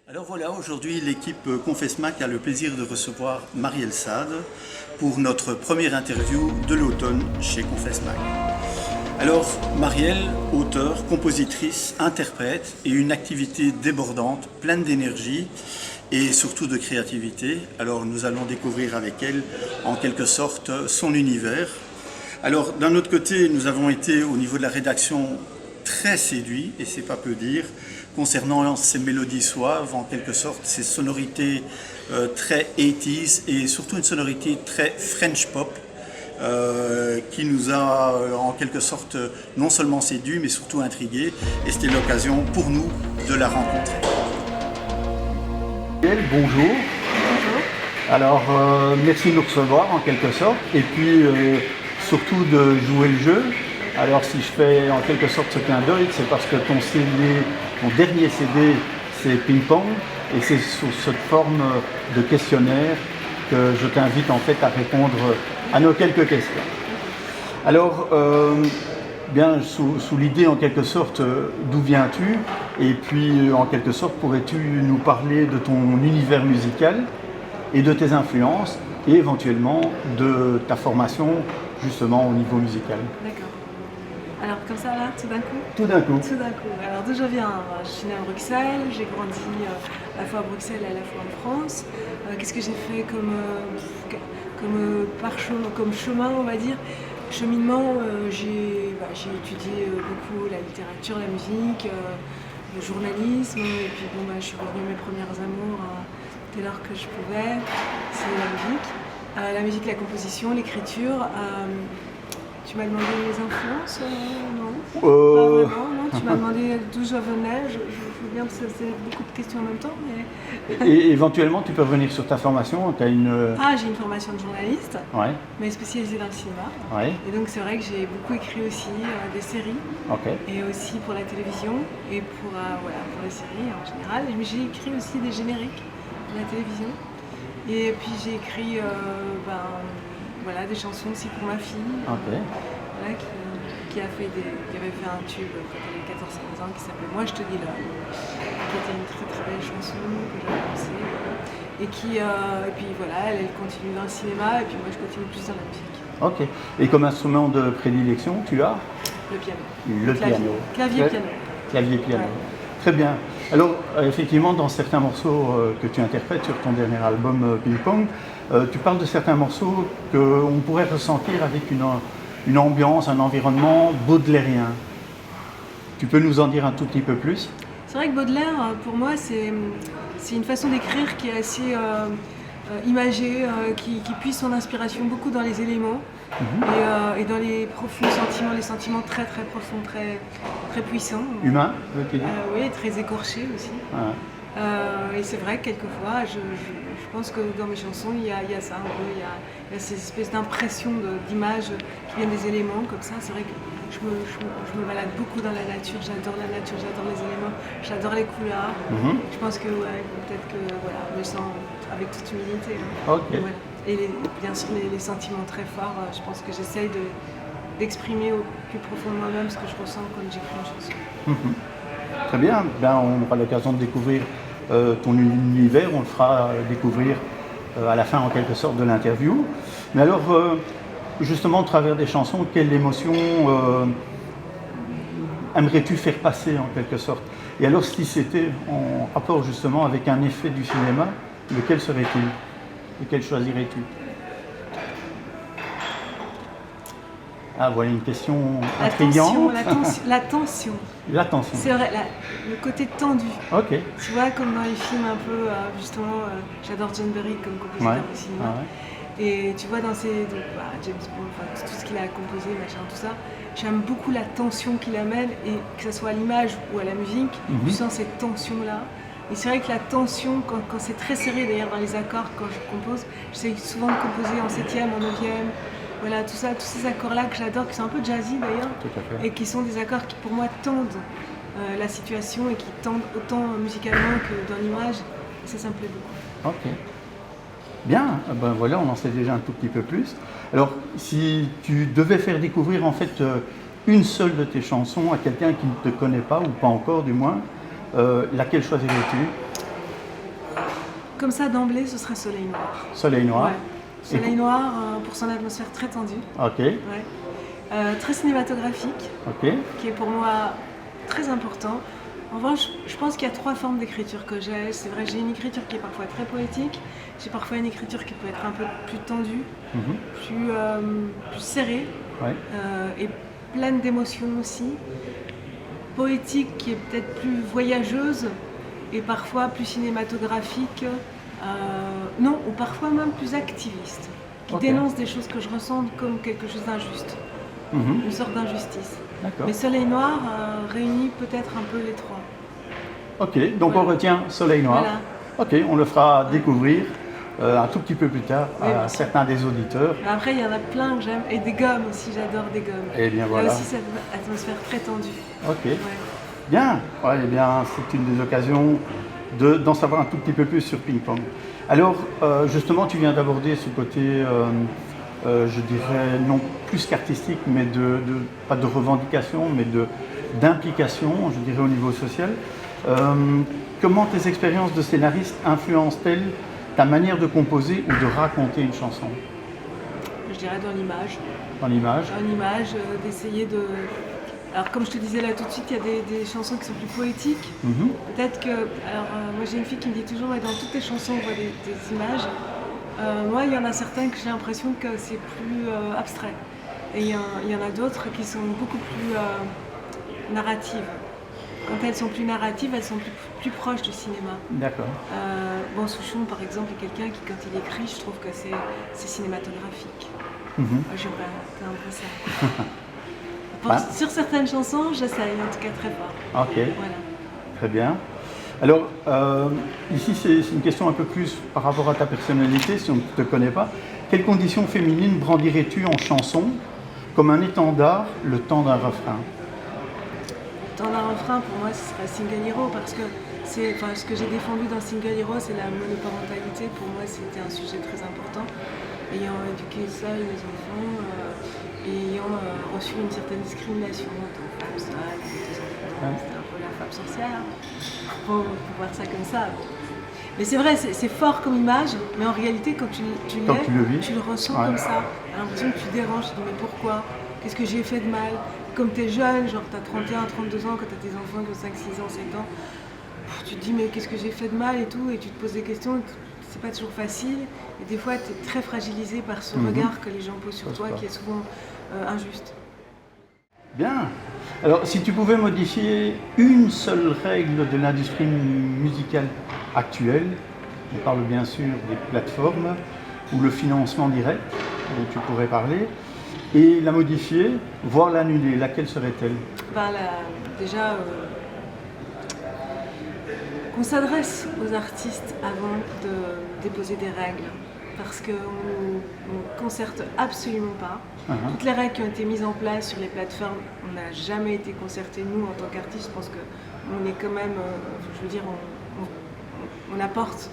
Alors voilà, aujourd'hui l'équipe Confessmac a le plaisir de recevoir Marielle Sade pour notre première interview de l'automne chez Confessmac. Alors Marielle, auteure, compositrice, interprète et une activité débordante, pleine d'énergie et surtout de créativité. Alors nous allons découvrir avec elle en quelque sorte son univers. Alors d'un autre côté, nous avons été au niveau de la rédaction très séduits, et c'est pas peu dire, concernant ces mélodies suaves, en quelque sorte, ces sonorités très 80s et surtout une sonorité très French pop qui nous a en quelque sorte non seulement séduits mais surtout intrigués, et c'était l'occasion pour nous de la rencontrer. Bonjour. Bonjour. Alors, merci de nous recevoir en quelque sorte, et puis surtout de jouer le jeu. Alors, si je fais en quelque sorte ce clin d'œil, c'est parce que ton dernier CD, c'est Ping Pong, et c'est sous cette forme de questionnaire que je t'invite en fait à répondre à nos quelques questions. Alors, bien sous l'idée en quelque sorte, d'où viens-tu? Et puis en quelque sorte, pourrais-tu nous parler de ton univers musical et de tes influences et éventuellement de ta formation justement au niveau musical? D'accord. Alors comme ça là, tout d'un coup? Tout d'un coup. Tout d'un coup. Alors d'où je viens? Je suis née à Bruxelles, j'ai grandi à la fois à Bruxelles et à la fois en France. Qu'est-ce que j'ai fait comme chemin, on va dire? Cheminement, j'ai étudié beaucoup la littérature, la musique, le journalisme, et puis je suis revenue à mes premières amours dès lors que je pouvais. C'est la musique, la composition, l'écriture. Tu m'as demandé les influences? Non. Pas vraiment, non. Tu m'as demandé d'où je venais. Je veux bien que c'est beaucoup de questions en même temps. Mais... Et éventuellement, tu peux revenir sur ta formation. J'ai une formation de journaliste, ouais. Mais spécialisée dans le cinéma. Ouais. Et donc c'est vrai que j'ai beaucoup écrit aussi des séries. Okay. Et aussi pour la télévision et pour les séries en général. Mais j'ai écrit aussi des génériques de la télévision. Et puis j'ai écrit des chansons aussi pour ma fille, okay. Qui avait fait un tube quand elle avait 14-15 ans qui s'appelait Moi je te dis là, qui était une très très belle chanson que j'avais lancée. Et puis voilà, elle continue dans le cinéma et puis moi je continue plus dans la musique. Ok. Et comme instrument de prédilection, tu as? Le piano. Clavier-piano. Clavier-piano. Ouais. Très bien. Alors, effectivement, dans certains morceaux que tu interprètes sur ton dernier album Ping Pong, tu parles de certains morceaux qu'on pourrait ressentir avec une ambiance, un environnement baudelairien. Tu peux nous en dire un tout petit peu plus? C'est vrai que Baudelaire, pour moi, c'est une façon d'écrire qui est assez imagée, qui puise son inspiration beaucoup dans les éléments et dans les profonds sentiments, les sentiments très très profonds, très, très puissants. Humains, oui, très écorchés aussi. Et c'est vrai que quelquefois, je pense que dans mes chansons, il y a ça un peu, il y a ces espèces d'impressions, d'images qui viennent des éléments comme ça. C'est vrai que je me balade beaucoup dans la nature, j'adore la nature, j'adore les éléments, j'adore les couleurs. Je pense que peut-être que je me sens avec toute humilité. Okay. Voilà. Et bien sûr les sentiments très forts, je pense que j'essaye d'exprimer au plus profond de moi-même ce que je ressens quand j'écris une chanson. Très bien, on aura l'occasion de découvrir ton univers, on le fera découvrir à la fin en quelque sorte de l'interview. Mais alors, justement, au travers des chansons, quelle émotion aimerais-tu faire passer en quelque sorte? Et alors, si c'était en rapport justement avec un effet du cinéma, lequel serait-il? Lequel choisirais-tu? Ah, voilà une question intrigante. La tension. La tension. C'est vrai, le côté tendu. Ok. Tu vois, comme dans les films un peu, justement, j'adore John Barry comme compositeur au cinéma. Ouais. Et tu vois, dans James Bond, tout ce qu'il a composé, machin, tout ça, j'aime beaucoup la tension qu'il amène, et que ce soit à l'image ou à la musique, tu sens cette tension-là. Et c'est vrai que la tension, quand c'est très serré, d'ailleurs dans les accords, quand je compose, j'essaie souvent de composer en 7e, en 9e. Voilà, tout ça, tous ces accords-là que j'adore, qui sont un peu jazzy d'ailleurs, et qui sont des accords qui pour moi tendent la situation et qui tendent autant musicalement que dans l'image. Ça me plaît beaucoup. Ok. Bien, voilà, on en sait déjà un tout petit peu plus. Alors, si tu devais faire découvrir en fait une seule de tes chansons à quelqu'un qui ne te connaît pas, ou pas encore du moins, laquelle choisirais-tu? comme ça d'emblée, ce serait Soleil Noir. Soleil Noir. Ouais. Soleil Noir pour son atmosphère très tendue. Ok. Ouais. Très cinématographique, Ok. qui est pour moi très important. En revanche, je pense qu'il y a 3 formes d'écriture que j'ai. C'est vrai, j'ai une écriture qui est parfois très poétique, j'ai parfois une écriture qui peut être un peu plus tendue, plus serrée, Ouais. et pleine d'émotions aussi. Poétique qui est peut-être plus voyageuse et parfois plus cinématographique, non, ou parfois même plus activiste, qui Ok. dénonce des choses que je ressens comme quelque chose d'injuste, une sorte d'injustice. D'accord. Mais Soleil Noir réunit peut-être un peu les 3. Ok, donc Voilà. on retient Soleil Noir. Voilà. Ok, on le fera découvrir un tout petit peu plus tard Oui, bien à sûr. certains des auditeurs. Mais après, il y en a plein que j'aime. Et des gommes aussi, j'adore des gommes. Eh bien, Il y voilà. a aussi cette atmosphère très tendue. Ok, Ouais. bien. Ouais, eh bien, c'est une des occasions d'en savoir un tout petit peu plus sur Ping Pong. Alors, justement, tu viens d'aborder ce côté, je dirais, non plus qu'artistique, mais pas de revendication, mais d'implication, je dirais, au niveau social. Comment tes expériences de scénariste influencent-elles ta manière de composer ou de raconter une chanson? Je dirais dans l'image. Dans l'image? Dans l'image, d'essayer de... Alors comme je te disais là tout de suite, il y a des chansons qui sont plus poétiques. Peut-être que... Alors moi j'ai une fille qui me dit toujours, ouais, dans toutes tes chansons on voit des images. Moi il y en a certaines que j'ai l'impression que c'est plus abstrait. Et il y en a d'autres qui sont beaucoup plus narratives. Quand elles sont plus narratives, elles sont plus proches du cinéma. D'accord. Bon, Souchon, par exemple, est quelqu'un qui, quand il écrit, je trouve que c'est cinématographique. J'aimerais atteindre ça. Sur certaines chansons, j'essaye, en tout cas très fort. Ok, Voilà. très bien. Alors, ici, c'est une question un peu plus par rapport à ta personnalité, si on ne te connaît pas. Quelles conditions féminines brandirais-tu en chanson comme un étendard le temps d'un refrain? Dans un refrain, pour moi, ce serait Single Hero, parce que ce que j'ai défendu dans Single Hero, c'est la monoparentalité. Pour moi, c'était un sujet très important. Ayant éduqué seul mes enfants, et ayant reçu une certaine discrimination en tant que femme seule, avec 2 enfants, c'était un peu la femme sorcière. Faut voir ça comme ça. Mais c'est vrai, c'est fort comme image, mais en réalité, quand tu le vis, tu le ressens comme ça. Tu as l'impression que tu déranges, tu te dis mais pourquoi? Qu'est-ce que j'ai fait de mal? Comme tu es jeune, genre tu as 31, 32 ans, quand tu as tes enfants qui ont 5, 6 ans, 7 ans, tu te dis mais qu'est-ce que j'ai fait de mal et tout, et tu te poses des questions, c'est pas toujours facile, et des fois tu es très fragilisé par ce regard que les gens posent sur toi, qui est souvent injuste. Bien. Alors, si tu pouvais modifier une seule règle de l'industrie musicale actuelle, on parle bien sûr des plateformes ou le financement direct, dont tu pourrais parler, et la modifier, voire l'annuler, laquelle serait-elle? Déjà, qu'on s'adresse aux artistes avant de déposer des règles, parce qu'on ne concerte absolument pas. Toutes les règles qui ont été mises en place sur les plateformes, on n'a jamais été concertés. Nous, en tant qu'artistes, je pense qu'on est quand même, je veux dire, on apporte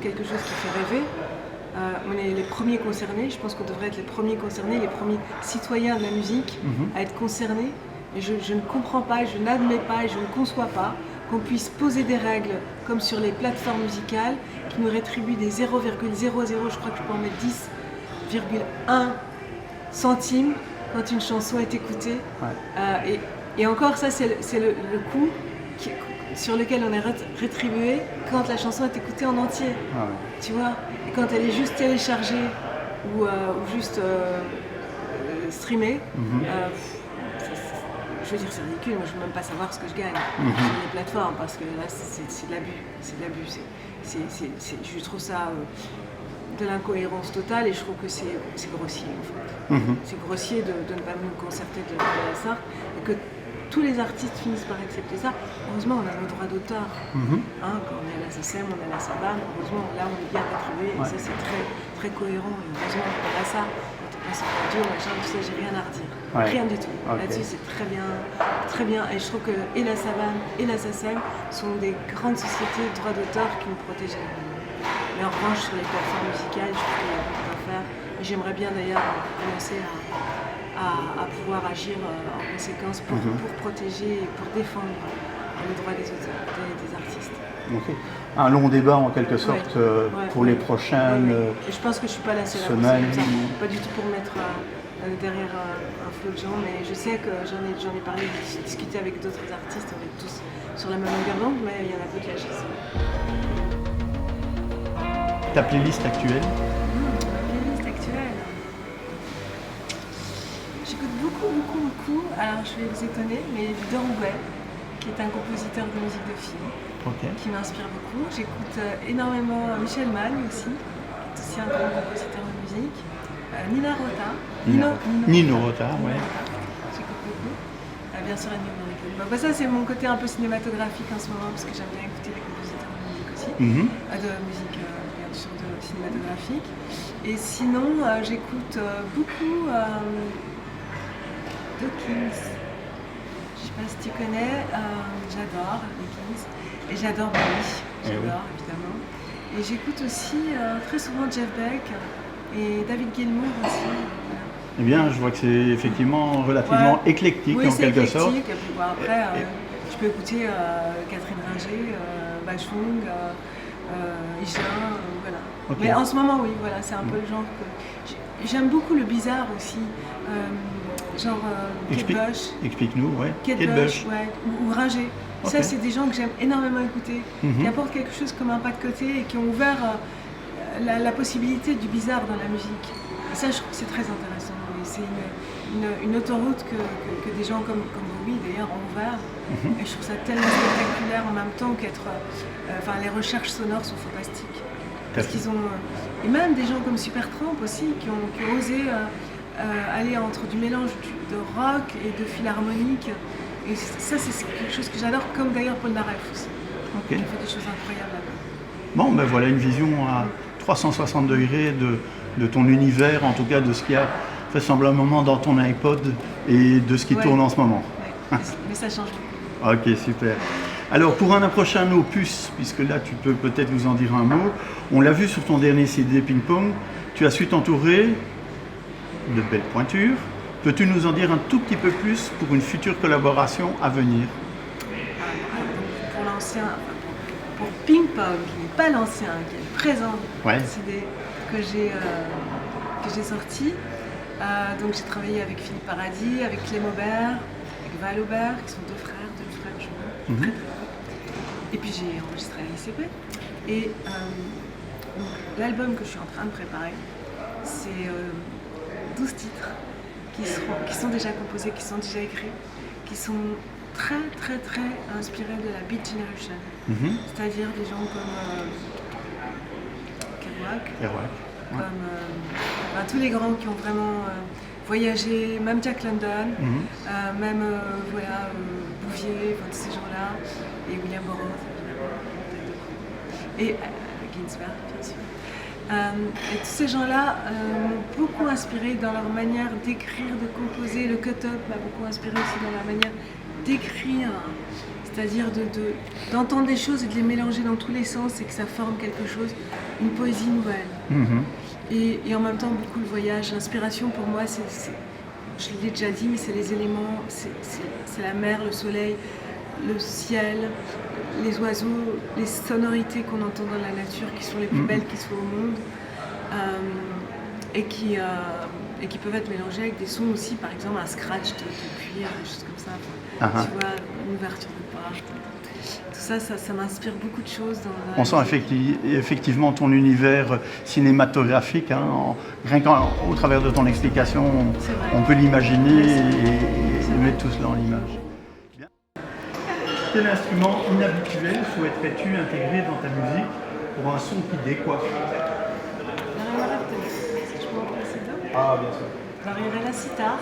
quelque chose qui fait rêver. On est les premiers concernés, je pense qu'on devrait être les premiers concernés, les premiers citoyens de la musique à être concernés. Et je ne comprends pas, je n'admets pas et je ne conçois pas qu'on puisse poser des règles comme sur les plateformes musicales qui nous rétribuent des 0,00, je crois que je peux en mettre 10,1 centimes quand une chanson est écoutée. Et encore ça, c'est le coût sur lequel on est rétribué quand la chanson est écoutée en entier. Tu vois, et quand elle est juste téléchargée ou juste streamée, je veux dire, c'est ridicule. Moi, je ne veux même pas savoir ce que je gagne sur les plateformes, parce que là, c'est de l'abus. C'est de l'abus. Je trouve ça de l'incohérence totale, et je trouve que c'est grossier, en fait. C'est grossier de ne pas nous concerter de ça, et que tous les artistes finissent par accepter ça. Heureusement, on a nos droits d'auteur. Quand on est à la SACEM, on est à la SABAM, heureusement, là, on est bien rétribué, et ça, c'est très, très cohérent. Et heureusement qu'on a ça. Quand on passe en radio, machin, tout ça, j'ai rien à redire. Rien du tout. Là-dessus, c'est très bien, très bien. Et je trouve que et la SABAM et la SACEM sont des grandes sociétés de droits d'auteur qui nous protègent énormément. Mais en revanche, sur les plateformes musicales, je trouve qu'il y a beaucoup à faire. Et j'aimerais bien d'ailleurs commencer à pouvoir agir en conséquence pour protéger et pour défendre les droits des auteurs, des artistes. un long débat en quelque sorte pour les prochaines Et je pense que je suis pas la seule semaines. à penser comme ça. Pas du tout pour mettre derrière un flot de gens, mais je sais que j'en ai parlé, discuté avec d'autres artistes, on est tous sur la même longueur d'onde, mais il y en a peu qui agissent. Ta playlist actuelle? Ma playlist actuelle. J'écoute beaucoup. Alors je vais vous étonner, mais Victor Rouet, qui est un compositeur de musique de film, qui m'inspire beaucoup. J'écoute énormément Michel Magne aussi, qui est aussi un grand compositeur de musique. Nino Rota. Ouais. J'écoute beaucoup. Bien sûr, Ennio Morricone. Ça, c'est mon côté un peu cinématographique en ce moment, parce que j'aime bien écouter les compositeurs de musique aussi. De musique, bien sûr, cinématographique. Et sinon, j'écoute beaucoup The Kings. Je sais pas si tu connais, j'adore les Kings. Et j'adore Bowie, j'adore évidemment. Et j'écoute aussi très souvent Jeff Beck et David Gilmour aussi. Voilà. Eh bien, je vois que c'est effectivement relativement éclectique en quelque sorte. Oui, c'est éclectique. Après, je peux écouter Catherine Ringer, Bachung, Isha, voilà. Okay. Mais en ce moment, oui, voilà, c'est un peu le genre que... J'aime beaucoup le bizarre aussi, genre Kate Bush. Explique-nous, ouais. Kate Bush, ouais, ou Ringer. Ça, c'est des gens que j'aime énormément écouter, qui apportent quelque chose comme un pas de côté et qui ont ouvert la possibilité du bizarre dans la musique. Et ça, je trouve que c'est très intéressant. Et c'est une autoroute que des gens comme Bowie, d'ailleurs, ont ouvert. Et je trouve ça tellement spectaculaire en même temps qu'être... les recherches sonores sont fantastiques. Parce qu'ils ont... et même des gens comme Supertramp aussi, qui ont osé aller entre du mélange de rock et de philharmonique. Et ça, c'est quelque chose que j'adore, comme d'ailleurs Paul Naref aussi. Il fait des choses incroyables là-bas. Bon, ben voilà une vision à 360 degrés de ton univers, en tout cas de ce qu'il y a vraisemblablement dans ton iPod et de ce qui tourne en ce moment. Ouais. Mais ça change beaucoup. Ok, super. Alors pour un prochain opus, puisque là tu peux peut-être nous en dire un mot, on l'a vu sur ton dernier CD Ping Pong, tu as su t'entourer de belles pointures. Peux-tu nous en dire un tout petit peu plus pour une future collaboration à venir? Pour l'ancien, pour Ping Pong, qui n'est pas l'ancien, qui est le présent CD que j'ai sorti. Donc j'ai travaillé avec Philippe Paradis, avec Clem Aubert, avec Val Aubert, qui sont deux frères jumeaux, très très bons. Et puis j'ai enregistré à l'ICP. Et donc, l'album que je suis en train de préparer, c'est 12 titres qui sont déjà composés, qui sont déjà écrits, qui sont très très très inspirés de la Beat Generation. C'est-à-dire des gens comme Kerouac, comme tous les grands qui ont vraiment voyagé, même Jack London, même Bouvier, tous ces gens-là, et William Burroughs, et Ginsberg, bien sûr. Et tous ces gens-là m'ont beaucoup inspiré dans leur manière d'écrire, de composer. Le cut-up m'a beaucoup inspiré aussi dans leur manière d'écrire, c'est-à-dire d'entendre des choses et de les mélanger dans tous les sens et que ça forme quelque chose, une poésie nouvelle. Et en même temps, beaucoup le voyage. L'inspiration pour moi, je l'ai déjà dit, mais c'est les éléments, c'est la mer, le soleil, le ciel, les oiseaux, les sonorités qu'on entend dans la nature qui sont les plus belles qui soient au monde et qui peuvent être mélangées avec des sons aussi, par exemple un scratch de cuir, des choses comme ça. Tu vois, une ouverture de porte. Tout ça, ça m'inspire beaucoup de choses. On sent effectivement ton univers cinématographique. Rien qu'au travers de ton explication, on peut l'imaginer et mettre tout cela en image. Quel instrument inhabituel souhaiterais-tu intégrer dans ta musique pour un son qui décoiffe? Ah, bien sûr. La sitar,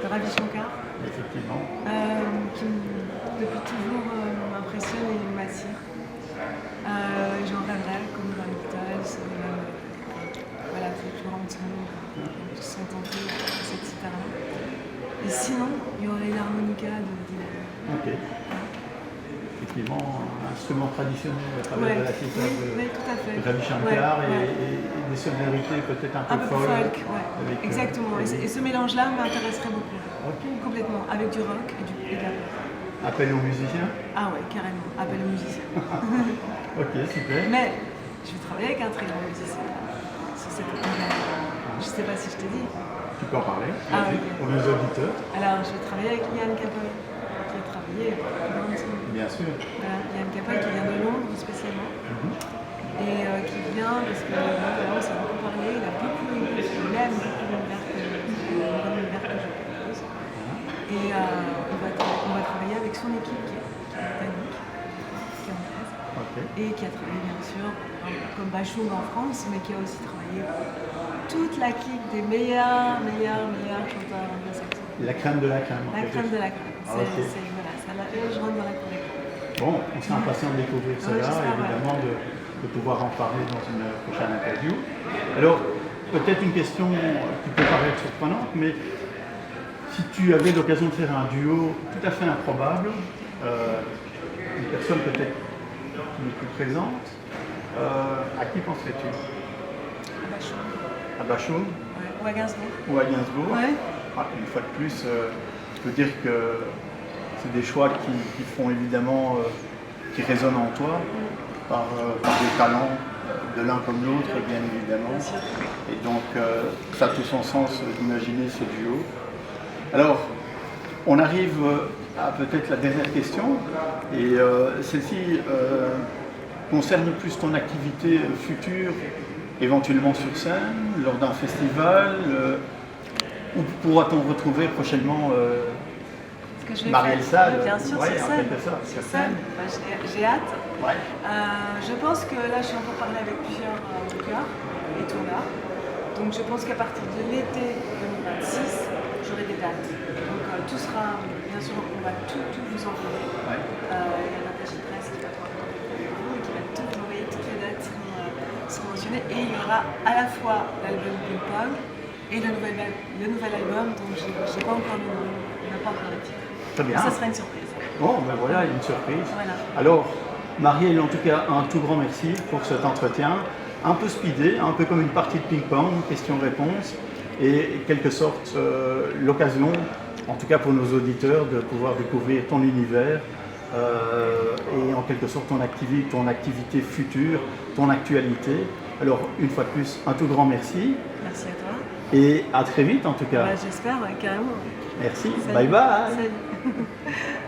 de Ravi Shankar, effectivement. qui depuis toujours m'impressionne et m'attire. J'en rêverais comme dans les Beatles, voilà, les plus grands sons sont tentés cette sitar-là. Et sinon, il y aurait l'harmonica de Dylan. Ok. Effectivement, un instrument traditionnel à travers de la sitar de Ravi Shankar et des sonorités peut-être un peu folk. Exactement. Et ce mélange-là m'intéresserait beaucoup. Complètement. Avec du rock et de la pop. Appel aux musiciens? Ah ouais, carrément, appel aux musiciens. Ok, super. Mais je vais travailler avec un très grand musicien sur cette album. Je sais pas si je t'ai dit. Tu peux en parler, Ah oui. pour nos auditeurs. Alors, je vais travailler avec Yann Capel, qui a travaillé dans le film. Bien sûr. Voilà, Yann Capel qui vient de Londres spécialement. Et qui vient parce que voilà, on s'est beaucoup parlé, il a beaucoup aimé, il aime beaucoup l'univers que je propose. Et on va travailler avec son équipe qui est britannique, qui est anglaise, et qui a travaillé bien sûr comme Bachung en France, mais qui a aussi travaillé toute la clique des meilleurs chanteurs anglo-saxons. La crème de la crème. La crème de la crème. Ah, ok. Voilà, ça je rentre dans la collecte. Bon, on sera impatient de découvrir cela, évidemment, de pouvoir en parler dans une prochaine interview. Alors, peut-être une question qui peut paraître surprenante, mais si tu avais l'occasion de faire un duo tout à fait improbable, une personne peut-être qui n'est plus présente, à qui penserais-tu? À Bachung. À Bachung? Ouais. Ou à Gainsbourg. Ou à Gainsbourg? Ouais. Ah, une fois de plus, je peux dire que c'est des choix qui font évidemment, qui résonnent en toi par des talents de l'un comme l'autre, bien évidemment. Et donc, ça a tout son sens d'imaginer ce duo. Alors, on arrive à peut-être la dernière question, et celle-ci concerne plus ton activité future, éventuellement sur scène, lors d'un festival. Où pourra-t-on retrouver prochainement Marielle Sade? Bien sûr, ouais, sur scène. Bah, j'ai hâte. Ouais. Je pense que là, je suis en train de parler avec plusieurs bookers et tourneurs. Donc je pense qu'à partir de l'été 2026, j'aurai des dates. Donc tout sera, bien sûr, on va tout vous envoyer. Ouais. Il y a l'attaché de presse qui va pouvoir contacter vous et qui va tout vous envoyer, toutes les dates seront mentionnées. Et il y aura à la fois l'album Ping Pong et le nouvel album dont je n'ai pas encore le nom, on n'a pas encore le titre. Très bien. Ça sera une surprise. Bon, ben voilà, une surprise. Voilà. Alors, Marielle, en tout cas, un tout grand merci pour cet entretien. Un peu speedé, un peu comme une partie de ping-pong, question-réponse, et quelque sorte l'occasion, en tout cas pour nos auditeurs, de pouvoir découvrir ton univers et en quelque sorte ton activité future, ton actualité. Alors, une fois de plus, un tout grand merci. Merci à toi. Et à très vite en tout cas. Bah, j'espère, ouais, carrément. Merci. Salut. Bye bye. Salut.